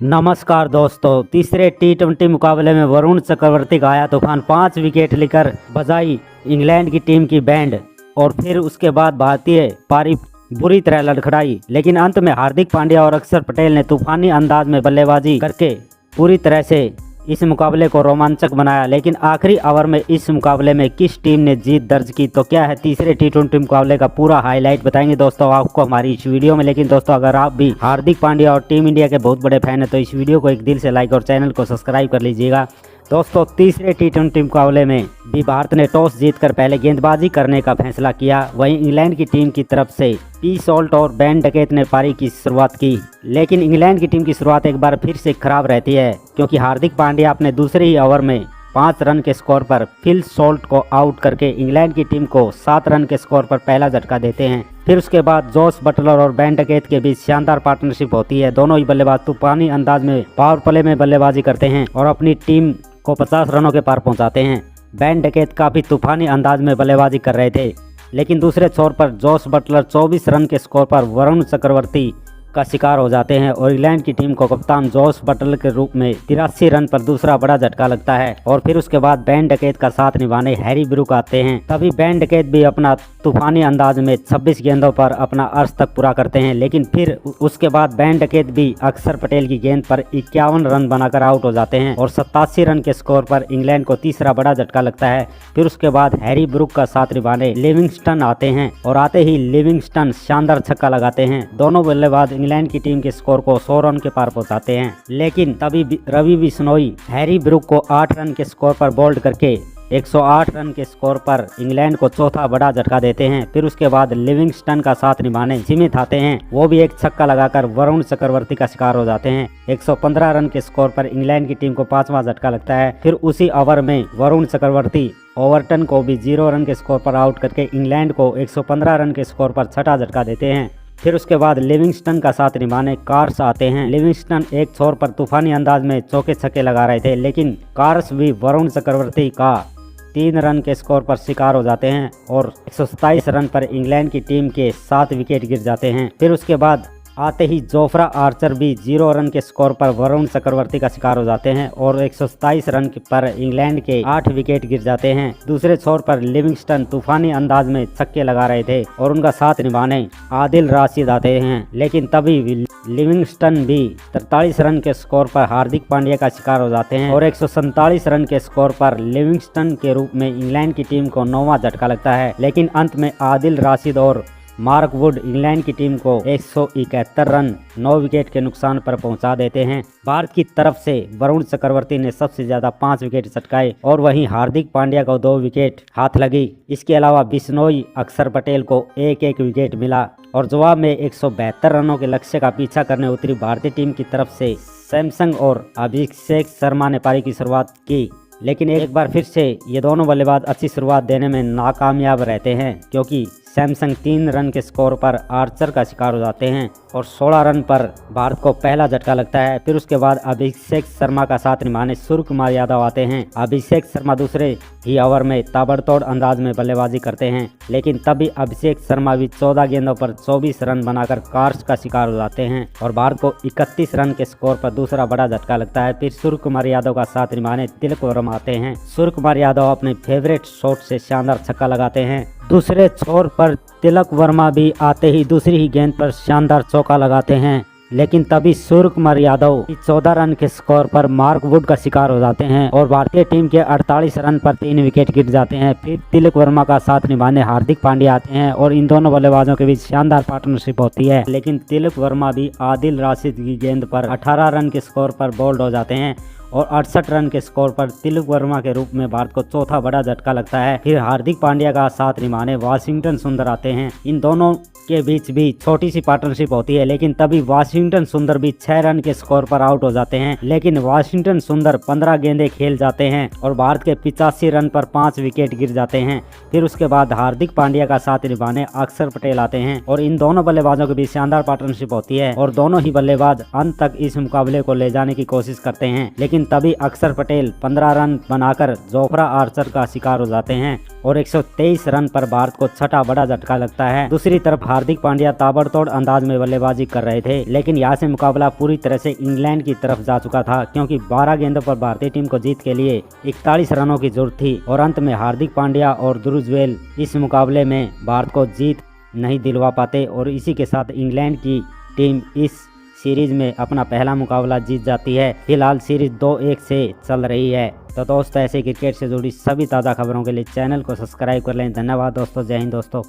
नमस्कार दोस्तों, तीसरे टी20 मुकाबले में वरुण चक्रवर्ती का आया तूफान 5 विकेट लेकर बजाई इंग्लैंड की टीम की बैंड और फिर उसके बाद भारतीय पारी बुरी तरह लड़खड़ाई। लेकिन अंत में हार्दिक पांड्या और अक्षर पटेल ने तूफानी अंदाज में बल्लेबाजी करके पूरी तरह से इस मुकाबले को रोमांचक बनाया। लेकिन आखिरी ओवर में इस मुकाबले में किस टीम ने जीत दर्ज की, तो क्या है तीसरे टी20 मुकाबले का पूरा हाईलाइट बताएंगे दोस्तों आपको हमारी इस वीडियो में। लेकिन दोस्तों अगर आप भी हार्दिक पांड्या और टीम इंडिया के बहुत बड़े फैन हैं तो इस वीडियो को एक दिल से लाइक और चैनल को सब्सक्राइब कर लीजिएगा। दोस्तों तीसरे टी20 मुकाबले में भी भारत ने टॉस जीतकर पहले गेंदबाजी करने का फैसला किया। वहीं इंग्लैंड की टीम की तरफ से पी सॉल्ट और बेन डकैत ने पारी की शुरुआत की। लेकिन इंग्लैंड की टीम की शुरुआत एक बार फिर से खराब रहती है, क्योंकि हार्दिक पांड्या अपने दूसरे ही ओवर में 5 रन के स्कोर पर फिल सॉल्ट को आउट करके इंग्लैंड की टीम को 7 रन के स्कोर पर पहला झटका देते हैं। फिर उसके बाद जोस बटलर और बेन डकैत के बीच शानदार पार्टनरशिप होती है। दोनों ही बल्लेबाज तूफानी अंदाज में पावर प्ले में बल्लेबाजी करते हैं और अपनी टीम को 50 रनों के पार पहुंचाते हैं। बेन डकैत काफी तूफानी अंदाज में बल्लेबाजी कर रहे थे, लेकिन दूसरे छोर पर जोस बटलर 24 रन के स्कोर पर वरुण चक्रवर्ती का शिकार हो जाते हैं और इंग्लैंड की टीम को कप्तान जोस बटलर के रूप में 83 रन पर दूसरा बड़ा झटका लगता है। और फिर उसके बाद बेन डकैत का साथ निभाने हैरी ब्रूक आते हैं। तभी बेन डकैत भी अपना तूफानी अंदाज में 26 गेंदों पर अपना अर्श तक पूरा करते हैं। लेकिन फिर उसके बाद बेन डकैत भी अक्षर पटेल की गेंद पर 51 रन बनाकर आउट हो जाते हैं और 87 रन के स्कोर पर इंग्लैंड को तीसरा बड़ा झटका लगता है। फिर उसके बाद हैरी ब्रूक का साथ निभाने लिविंगस्टन आते हैं और आते ही लिविंगस्टन शानदार छक्का लगाते हैं। दोनों बल्लेबाज इंग्लैंड की टीम के स्कोर को 100 रन के पार पहुंचाते हैं। लेकिन तभी रवि बिश्नोई हैरी ब्रूक को 8 रन के स्कोर पर बोल्ड करके 108 रन के स्कोर पर इंग्लैंड को चौथा बड़ा झटका देते हैं। फिर उसके बाद लिविंगस्टन का साथ निभाने स्मिथ आते हैं, वो भी एक छक्का लगाकर वरुण चक्रवर्ती का शिकार हो जाते हैं। 115 रन के स्कोर पर इंग्लैंड की टीम को 5वां झटका लगता है। फिर उसी ओवर में वरुण चक्रवर्ती ओवरटन को भी 0 रन के स्कोर पर आउट करके इंग्लैंड को 115 रन के स्कोर पर छठा झटका देते हैं। फिर उसके बाद लिविंगस्टन का साथ निभाने कार्स आते हैं। लिविंगस्टन एक छोर पर तूफानी अंदाज में चौके छक्के लगा रहे थे, लेकिन कार्स भी वरुण चक्रवर्ती का 3 रन के स्कोर पर शिकार हो जाते हैं और 127 रन पर इंग्लैंड की टीम के 7 विकेट गिर जाते हैं। फिर उसके बाद आते ही जोफ्रा आर्चर भी 0 रन के स्कोर पर वरुण चक्रवर्ती का शिकार हो जाते हैं और 127 रन पर इंग्लैंड के 8 विकेट गिर जाते हैं। दूसरे छोर पर लिविंगस्टन तूफानी अंदाज में छक्के लगा रहे थे और उनका साथ निभाने आदिल राशिद आते हैं। लेकिन तभी लिविंगस्टन भी 43 रन के स्कोर पर हार्दिक पांड्या का शिकार हो जाते हैं और 147 रन के स्कोर पर लिविंगस्टन के रूप में इंग्लैंड की टीम को 9वां झटका लगता है। लेकिन अंत में आदिल राशिद और मार्क वुड इंग्लैंड की टीम को 171 रन 9 विकेट के नुकसान पर पहुंचा देते हैं। भारत की तरफ से वरुण चक्रवर्ती ने सबसे ज्यादा 5 विकेट चटकाए और वहीं हार्दिक पांड्या को 2 विकेट हाथ लगी। इसके अलावा बिश्नोई अक्षर पटेल को 1-1 विकेट मिला और जवाब में 172 रनों के लक्ष्य का पीछा करने उतरी भारतीय टीम की तरफ से सैमसन और अभिषेक शर्मा ने पारी की शुरुआत की। लेकिन एक बार फिर से ये दोनों बल्लेबाज अच्छी शुरुआत देने में नाकामयाब रहते हैं, क्योंकि सैमसंग 3 रन के स्कोर पर आर्चर का शिकार हो जाते हैं और 16 रन पर भारत को पहला झटका लगता है। फिर उसके बाद अभिषेक शर्मा का साथ निभाने सूर्य कुमार यादव आते हैं। अभिषेक शर्मा दूसरे ही ओवर में ताबड़तोड़ अंदाज में बल्लेबाजी करते हैं, लेकिन तभी अभिषेक शर्मा भी 14 गेंदों पर 24 रन बनाकर कार्स का शिकार हो जाते हैं और भारत को 31 रन के स्कोर पर दूसरा बड़ा झटका लगता है। फिर सूर्य कुमार यादव का साथ निभाने तिलक वर्मा आते हैं। सूर्य कुमार यादव अपने फेवरेट शॉट से शानदार छक्का लगाते हैं। दूसरे छोर पर तिलक वर्मा भी आते ही दूसरी ही गेंद पर शानदार चौका लगाते हैं, लेकिन तभी सूर्य कुमार यादव 14 रन के स्कोर पर मार्क वुड का शिकार हो जाते हैं और भारतीय टीम के 48 रन पर 3 विकेट गिर जाते हैं। फिर तिलक वर्मा का साथ निभाने हार्दिक पांड्या आते हैं और इन दोनों बल्लेबाजों के बीच शानदार पार्टनरशिप होती है। लेकिन तिलक वर्मा भी आदिल राशिद की गेंद पर 18 रन के स्कोर पर बोल्ड हो जाते हैं और 68 रन के स्कोर पर तिलक वर्मा के रूप में भारत को चौथा बड़ा झटका लगता है। फिर हार्दिक पांड्या का साथ निभाने वाशिंगटन सुंदर आते हैं। इन दोनों के बीच भी छोटी सी पार्टनरशिप होती है, लेकिन तभी वाशिंगटन सुंदर भी 6 रन के स्कोर पर आउट हो जाते हैं। लेकिन वाशिंगटन सुंदर 15 गेंदें खेल जाते हैं और भारत के 85 रन पर 5 विकेट गिर जाते हैं। फिर उसके बाद हार्दिक पांड्या का साथ निभाने अक्षर पटेल आते हैं और इन दोनों बल्लेबाजों के बीच शानदार पार्टनरशिप होती है और दोनों ही बल्लेबाज अंत तक इस मुकाबले को ले जाने की कोशिश करते हैं। लेकिन लेकिन तभी अक्षर पटेल 15 रन बनाकर जोफ्रा आर्चर का शिकार हो जाते हैं और 123 रन पर भारत को छठा बड़ा झटका लगता है। दूसरी तरफ हार्दिक पांड्या ताबड़तोड़ अंदाज में बल्लेबाजी कर रहे थे, लेकिन यहाँ से मुकाबला पूरी तरह से इंग्लैंड की तरफ जा चुका था, क्योंकि 12 गेंदों पर भारतीय टीम को जीत के लिए 41 रनों की जरूरत थी और अंत में हार्दिक पांड्या और ध्रुव जुरैल इस मुकाबले में भारत को जीत नहीं दिलवा पाते और इसी के साथ इंग्लैंड की टीम इस सीरीज में अपना पहला मुकाबला जीत जाती है। फिलहाल सीरीज 2-1 से चल रही है। तो दोस्तों, ऐसे क्रिकेट से जुड़ी सभी ताज़ा खबरों के लिए चैनल को सब्सक्राइब कर लें। धन्यवाद दोस्तों। जय हिंद दोस्तों।